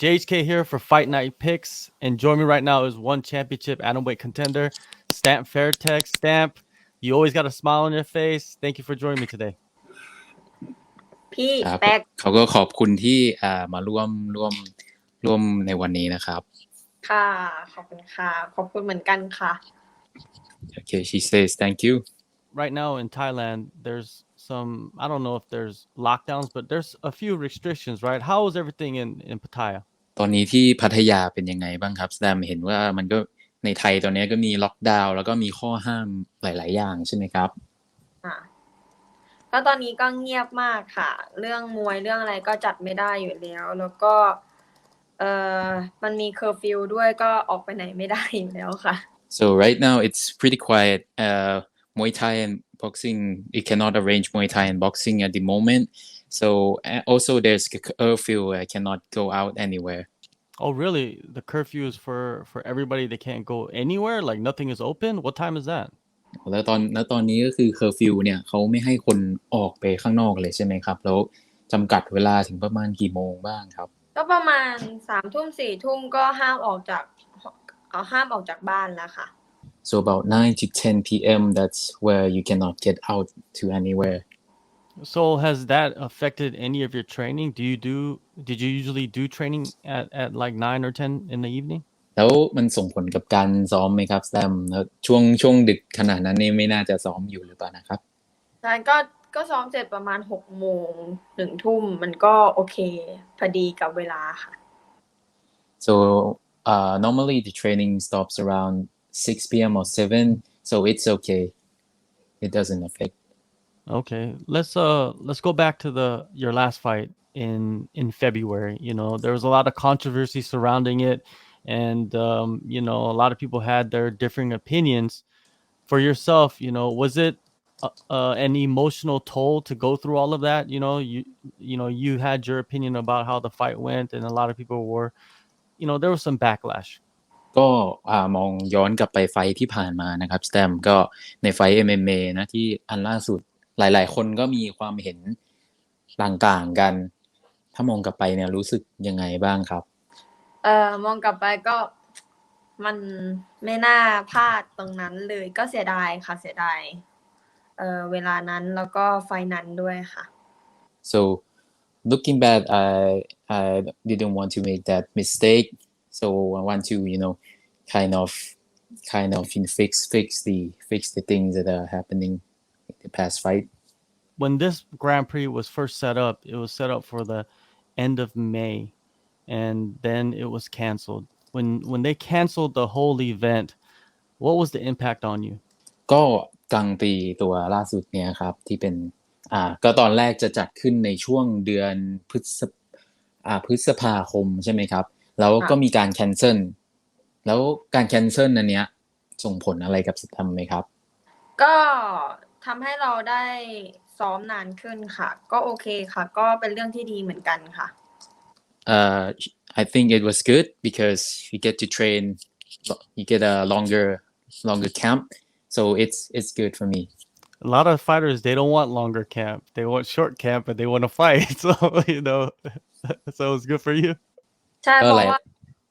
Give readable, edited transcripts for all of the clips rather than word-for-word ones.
JHK here for Fight Night Picks, and join me right now is one championship atomweight contender, Stamp Fairtex. Stamp, you always got a smile on your face. Thank you for joining me today. พี่ ครับ แป๊ก เขาก็ขอบคุณที่มาร่วมในวันนี้นะครับ ค่ะขอบคุณค่ะขอบคุณเหมือนกันค่ะ Okay, she says thank you. Right now in Thailand, there's some, I don't know if there's lockdowns, but there's a few restrictions, right? How is everything in Pattaya? ตอนนี้ที่พัทยาเป็นยังไงบ้างครับแซมเห็นว่ามันก็ในไทยตอนนี้ก็มีล็อกดาวน์แล้วก็มีข้อห้ามหลายๆอย่างใช่ไหมครับ ก็ตอนนี้ก็เงียบมากค่ะ เรื่องมวยเรื่องอะไรก็จัดไม่ได้อยู่แล้ว แล้วก็มันมีเคอร์ฟิวด้วยก็ออกไปไหนไม่ได้อยู่แล้วค่ะ So right now it's pretty quiet. Muay Thai and boxing, you cannot arrange Muay Thai and boxing at the moment. So also there's curfew. I cannot go out anywhere. Oh, really? The curfew is for everybody. They can't go anywhere? Like nothing is open? What time is that? แล้วตอนนี้ก็คือเคอร์ฟิวเนี่ยเขาไม่ให้คนออกไปข้างนอกเลยใช่ไหมครับแล้วจำกัดเวลาถึงประมาณกี่โมงบ้างครับ ก็ประมาณ3 ทุ่ม 4 ทุ่มก็ห้ามออกจากบ้านแล้วค่ะ So about 9 to 10 p.m. that's where you cannot get out to anywhere. So has that affected any of your training? Did you usually do training at like 9 or 10 in the evening? แล้วมันส่งผลกับการซ้อมไหมครับแซมแล้วช่วงดึกขนาดนั้นนี่ไม่น่าจะซ้อมอยู่หรือเปล่านะครับ ใช่ก็ซ้อมเสร็จประมาณ6 โมง 1 ทุ่มมันก็โอเคพอดีกับเวลาค่ะ So normally the training stops around 6 p.m. or 7, so it's okay. It doesn't affect. Okay, let's go back to your last fight in February. You know, there was a lot of controversy surrounding it, and you know, a lot of people had their differing opinions. For yourself, you know, was it an emotional toll to go through all of that? You know, you had your opinion about how the fight went, and a lot of people were, you know, there was some backlash. ก็มองย้อนกลับไปไฟท์ที่ผ่านมานะครับสแตมก็ในไฟท์ MMA นะที่อันล่าสุดหลายๆคนก็มีความเห็นต่างๆกันถ้ามองกลับไปเนี่ยรู้สึกยังไงบ้างครับมองกลับไปก็มันไม่น่าพลาดตรงนั้นเลยก็เสียดายค่ะเสียดายเวลานั้นแล้วก็ไฟนั้นด้วยค่ะ So looking back I didn't want to make that mistake so I want to kind of fix the things that are happening in the past fight. When this Grand Prix was first set up, it was set up for the end of May, and then it was canceled. When they canceled the whole event, what was the impact on you? ก็กลางปีตัวล่าสุดเนี่ยครับที่เป็นก็ตอนแรกจะจัดขึ้นในช่วงเดือนพฤษภาคมใช่ไหมครับแล้วก็มีการแคนเซิลแล้วการแคนเซิลอันเนี้ยส่งผลอะไรกับสแตมป์ไหมครับก็ทำให้เราได้ซ้อมนานขึ้นค่ะก็โอเคค่ะก็เป็นเรื่องที่ดีเหมือนกันค่ะI think it was good because you get to train you get a longer camp so it's good for me A lot of fighters, they don't want longer camp. They want short camp, but they want to fight. So, you know, so it's good for you. ใช่เพ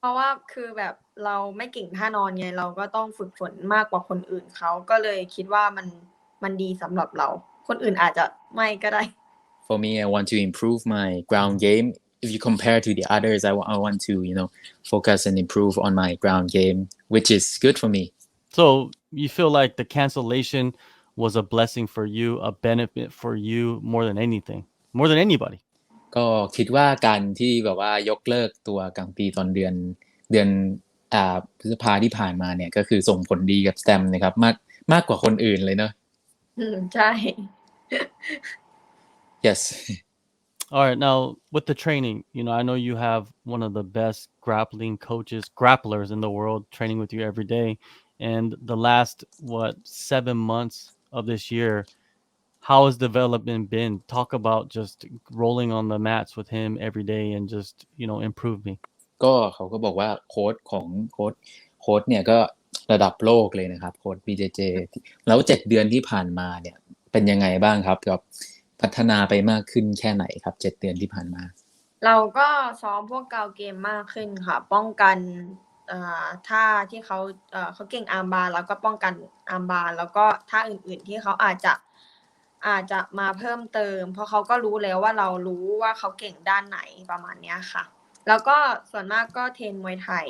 ราะว่าคือแบบเราไม่เก่งท่านอนไงเราก็ต้องฝึกฝนมากกว่าคนอื่นเขาก็เลยคิดว่ามันดีสำหรับเราคนอื่นอาจจะไม่ก็ได้ For me, I want to improve my ground game. If you compare to the others, I want to focus and improve on my ground game, which is good for me. So you feel like the cancellation was a blessing for you, a benefit for you more than anything, more than anybody. ก็คิดว่าการที่แบบว่ายกเลิกตัวกลางปีตอนเดือนพฤษภาที่ผ่านมาเนี่ยก็คือส่งผลดีกับสแตมป์นะครับมากกว่าคนอื่นเลยเนอะใช่ Yes. All right, now with the training, you know, I know you have one of the best grapplers in the world training with you every day. And the last 7 months of this year, how has development been? Talk about just rolling on the mats with him every day and just, you know, improve me. ก็เขาก็บอกว่าโค้ชเนี่ยก็ระดับโลกเลยนะครับโค้ช BJJ แล้ว7 เดือนที่ผ่านมาเนี่ยเป็นยังไงบ้างครับกับพัฒนาไปมากขึ้นแค่ไหนครับ7 เดือนที่ผ่านมา เราก็ซ้อมพวกกาวเกมมากขึ้นค่ะ ป้องกันท่าที่เขาเก่งอาร์มบาร์แล้วก็ป้องกันอาร์มบาร์แล้วก็ท่าอื่นๆที่เขาอาจจะมาเพิ่มเติม เพราะเขาก็รู้แล้วว่าเรารู้ว่าเขาเก่งด้านไหนประมาณเนี้ยค่ะ แล้วก็ส่วนมากก็เทรนมวยไทย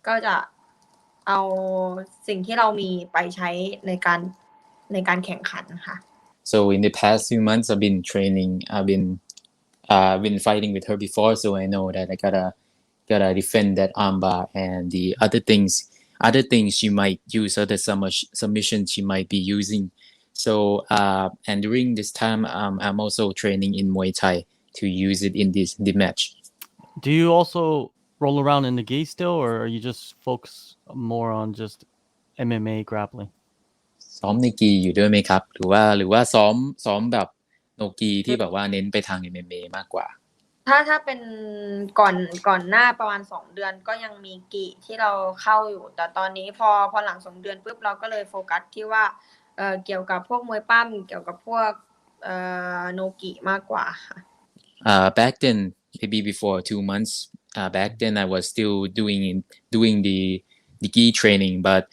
ก็จะเอาสิ่งที่เรามีไปใช้ในการแข่งขันค่ะ So in the past few months I've been training I've been fighting with her before so I know that I gotta defend that armbar and the other things she might use other submissions she might be using so and during this time I'm also training in Muay Thai to use it in the match Do you also roll around in the gi still, or are you just focus more on just MMA grappling? ซ้อมในกีอยู่ด้วยไหมครับหรือว่าซ้อมแบบโนกีที่แบบว่าเน้นไปทาง MMA มากกว่าถ้าเป็นก่อนหน้าประมาณ2 เดือนก็ยังมีกิที่เราเข้าอยู่แต่ตอนนี้พอหลัง2 เดือนปุ๊บเราก็เลยโฟกัสที่ว่าเกี่ยวกับพวกมวยปั้มเกี่ยวกับพวกโนกิมากกว่าค่ะback then maybe before 2 months back then I was still doing the gi training but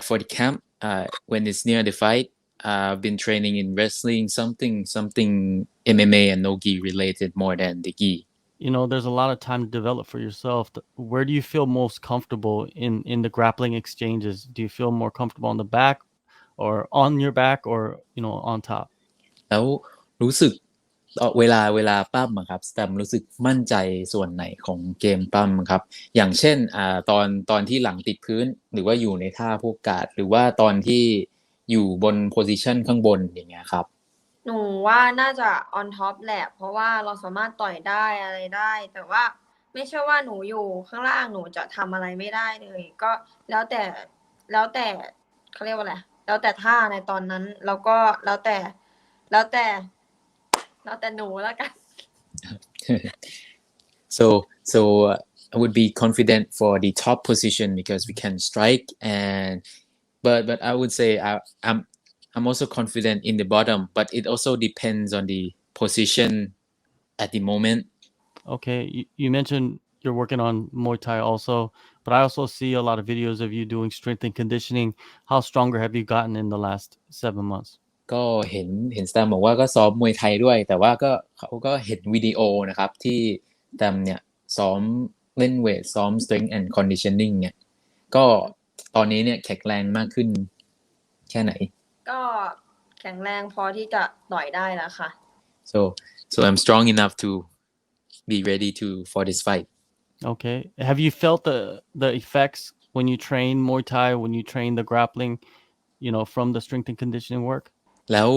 for the camp when it's near the fight I've been training in wrestling something MMA and no gi related more than the gi There's a lot of time to develop for yourself. Where do you feel most comfortable in the grappling exchanges? Do you feel more comfortable on the back or on your back or on top? แล้วรู้สึกเวลาปั้มอะครับแตมรู้สึกมั่นใจส่วนไหนของเกมปั้มครับอย่างเช่นตอนที่หลังติดพื้นหรือว่าอยู่ในท่าพวกการ์ดหรือว่าตอนที่อยู่บนโพซิชันข้างบนอย่างเงี้ยครับหนูว่าน่าจะ on top แหละเพราะว่าเราสามารถต่อยได้อะไรได้แต่ว่าไม่ใช่ว่าหนูอยู่ข้างล่างหนูจะทำอะไรไม่ได้เลยก็แล้วแต่เขาเรียกว่าอะไรแล้วแต่ท่าในตอนนั้นแล้วก็แล้วแต่หนูแล้วกัน so I would be confident for the top position because we can strike and but I would say I'm also confident in the bottom but it also depends on the position at the moment Okay, you mentioned you're working on Muay Thai also, but I also see a lot of videos of you doing strength and conditioning. How stronger have you gotten in the last 7 months? ก็เห็นสแตมบอกว่าก็ซ้อมมวยไทยด้วยแต่ว่าเขาก็เห็นวิดีโอนะครับที่สแตมเนี่ยซ้อมเล่นเวทซ้อม strength and conditioning เนี่ยก็ตอนนี้เนี่ยแข็งแรงมากขึ้นแค่ไหนก็แข็งแรงพอที่จะต่อยได้แล้วค่ะ so I'm strong enough to be ready for this fight Okay. Have you felt the effects when you train Muay Thai, when you train the grappling, from the strength and conditioning work? แล้ว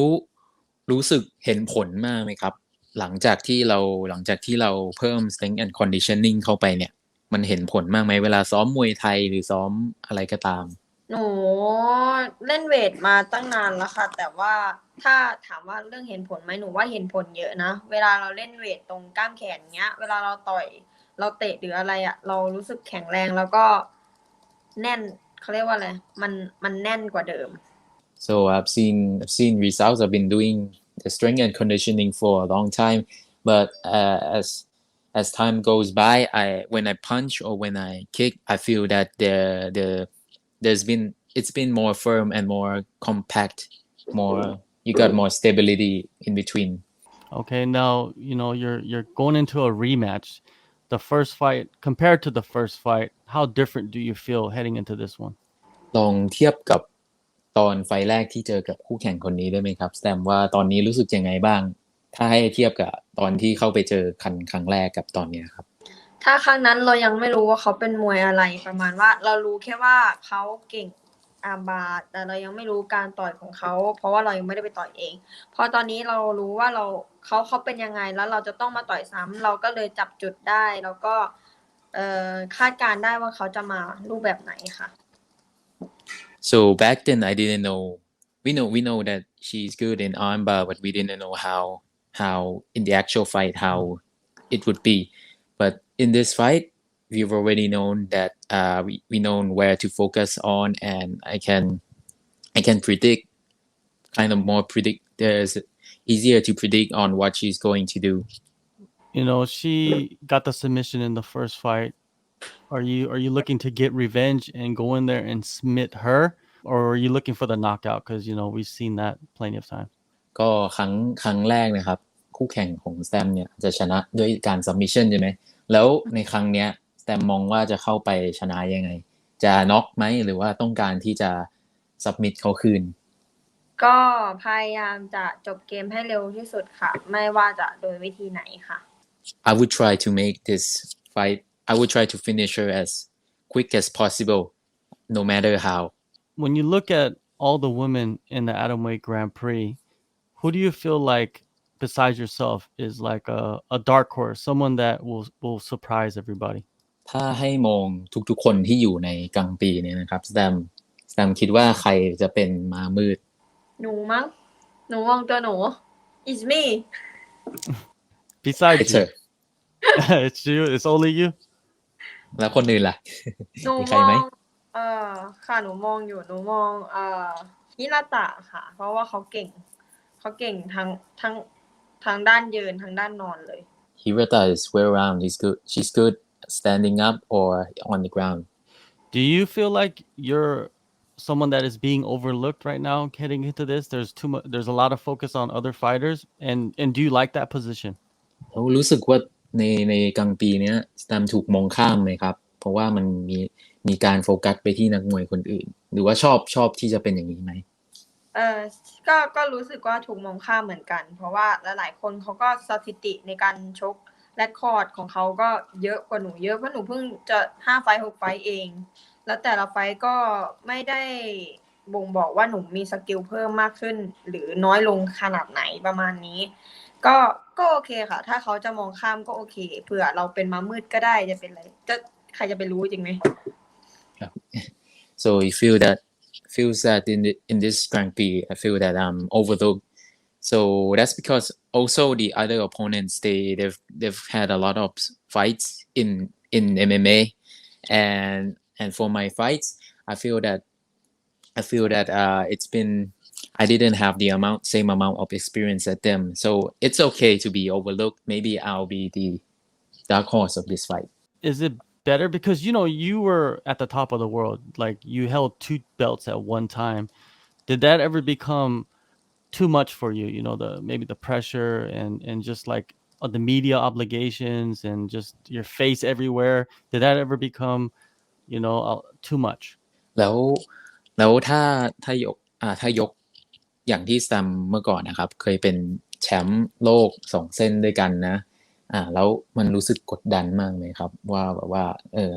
รู้สึกเห็นผลมากไหมครับหลังจากที่เราเพิ่ม strength and conditioning เข้าไปเนี่ยมันเห็นผลมากไหมเวลาซ้อมมวยไทยหรือซ้อมอะไรก็ตามหนูเล่นเวทมาตั้งนานแล้วค่ะแต่ว่าถ้าถามว่าเรื่องเห็นผลไหมหนูว่าเห็นผลเยอะนะเวลาเราเล่นเวทตรงกล้ามแขนเงี้ยเวลาเราต่อยเราเตะหรืออะไรอ่ะเรารู้สึกแข็งแรงแล้วก็แน่นเขาเรียกว่าอะไรมันแน่นกว่าเดิม So I've seen results. I've been doing the strength and conditioning for a long time, but as time goes by, when I punch or when I kick, I feel that it's been more firm and more compact, more you got more stability in between. Okay, now, you're going into a rematch. The first fight compared to the first fight, how different do you feel heading into this one? ลองเทียบกับตอนไฟล์แรกที่เจอกับคู่แข่งคนนี้ได้ไหมครับแสดงว่าตอนนี้รู้สึกยังไงบ้างถ้าให้เทียบกับตอนที่เข้าไปเจอครั้งแรกกับตอนนี้ครับถ้าครั้งนั้นเรายังไม่รู้ว่าเขาเป็นมวยอะไรประมาณว่าเรารู้แค่ว่าเขาเก่งอาร์มบาร์แต่เรายังไม่รู้การต่อยของเขาเพราะว่าเรายังไม่ได้ไปต่อยเองพอตอนนี้เรารู้ว่าเขาเป็นยังไงแล้วเราจะต้องมาต่อยซ้ำเราก็เลยจับจุดได้แล้วก็คาดการได้ว่าเขาจะมารูปแบบไหนค่ะ So back then I didn't know we know that she's good in armbar but we didn't know how in the actual fight how it would be but in this fight we've already known that we know where to focus on and I can predict kind of more predict there's easier to predict on what she's going to do She got the submission in the first fight. Are you looking to get revenge and go in there and submit her, or are you looking for the knockout? Because we've seen that plenty of times. ก็ครั้งแรกนะครับคู่แข่งของสแตมเนี่ยจะชนะด้วยการซับมิชชั่นใช่ไหมแล้วในครั้งเนี้ยสแตมมองว่าจะเข้าไปชนะยังไงจะน็อกไหมหรือว่าต้องการที่จะซับมิทเขาคืนก็พยายามจะจบเกมให้เร็วที่สุดค่ะไม่ว่าจะโดยวิธีไหนค่ะ I would try to make this fight I would try to finish her as quick as possible no matter how When you look at all the women in the atomweight Grand Prix, who do you feel like besides yourself is like a dark horse, someone that will surprise everybody? ถ้าให้มองทุกๆคนที่อยู่ในกลางปีเนี่ยนะครับสแตมคิดว่าใครจะเป็นม้ามืดหนูมั้งหนูมองตัวหนู It's me Besides It's you. her. It's you. It's only you. แล้วคนอื่นล่ะ หนู มี ม ใคร อ ไหม งค่ะหนูมองอยู่หนูมองฮินาตะค่ะเพราะว่าเขาเก่งทั้งด้านยืนทั้งด้านนอนเลย Hirata is well round she's good standing up or on the ground Do you feel like you're someone that is being overlooked right now heading into this? There's a lot of focus on other fighters, and do you like that position? แล้วรู้สึกว่าในกลางปีเนี้ยสแตมถูกมองข้ามไหมครับเพราะว่ามันมีการโฟกัสไปที่นักมวยคนอื่นหรือว่าชอบที่จะเป็นอย่างนี้ไหมก็รู้สึกว่าถูกมองข้ามเหมือนกันเพราะว่าหลายๆคนเขาก็สถิติในการชกเรคคอร์ดของเขาก็เยอะกว่าหนูเยอะเพราะหนูเพิ่งจะ5 ไฟต์ 6 ไฟต์เองแล้วแต่ละไฟต์ก็ไม่ได้บ่งบอกว่าหนูมีสกิลเพิ่มมากขึ้นหรือน้อยลงขนาดไหนประมาณนี้ก็โอเคค่ะถ้าเขาจะมองข้ามก็โอเคเผื่อเราเป็นม้ามืดก็ได้จะเป็นอะไรใครจะไปรู้จริงไหม So you feels that in this Grand Prix I feel that I'm overlooked so that's because also the other opponents they've had a lot of fights in MMA and for my fights I feel that it's been I didn't have the same amount of experience as them so it's okay to be overlooked maybe I'll be the dark horse of this fight Is it better because you were at the top of the world, like you held 2 belts at one time? Did that ever become too much for you? Maybe the pressure and just like the media obligations and just your face everywhere. Did that ever become too much? แล้วถ้ายกอย่างที่สแตมเมื่อก่อนนะครับเคยเป็นแชมป์โลก2เส้นด้วยกันนะแล้วมันรู้สึกกดดันมากไหมครับว่าแบบว่า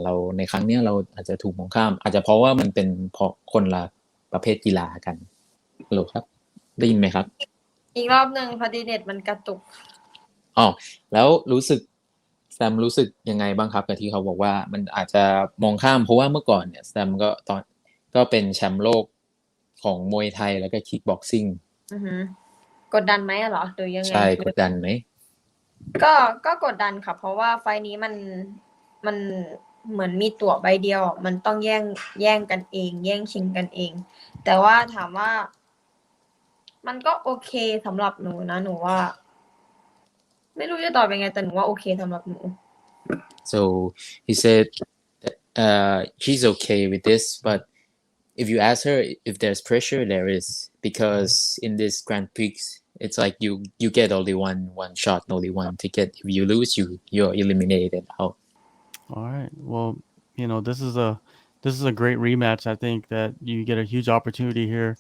เราในครั้งเนี้ยเราอาจจะถูกมองข้ามอาจจะเพราะว่ามันเป็นเพราะคนละประเภทกีฬากันฮัลโหลครับได้ยินไหมครับอีกรอบนึงพอดีเน็ตมันกระตุกแล้วสแตมรู้สึกยังไงบ้างครับกับที่เขาบอกว่ามันอาจจะมองข้ามเพราะว่าเมื่อก่อนเนี่ยสแตมก็เป็นแชมป์โลกของมวยไทยแล้วก็คิกบ็อกซิ่งกดดันไหมเหรอหรือยังไงใช่กดดันไหมก็กดดันค่ะเพราะว่าไฟนี้มันเหมือนมีตั๋วใบเดียวมันต้องแย่งกันเองแย่งชิงกันเองแต่ว่าถามว่ามันก็โอเคสำหรับหนูนะหนูว่าไม่รู้จะตอบยังไงแต่หนูว่าโอเคสำหรับหนู So he said she's okay with this but if you ask her if there's pressure there is because in this Grand Prix it's like you get only one shot only one ticket if you lose you're eliminated out all right well this is a great rematch. I think that you get a huge opportunity here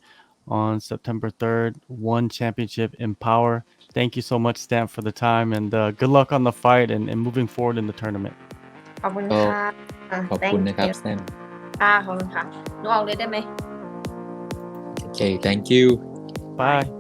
on September 3rd. One championship in power. Thank you so much, Stamp, for the time, and good luck on the fight and moving forward in the tournament. ขอบคุณค่ะขอบคุณนะครับ Stamp ขอบคุณค่ะหนูออกเลยได้ไหม Okay thank you Bye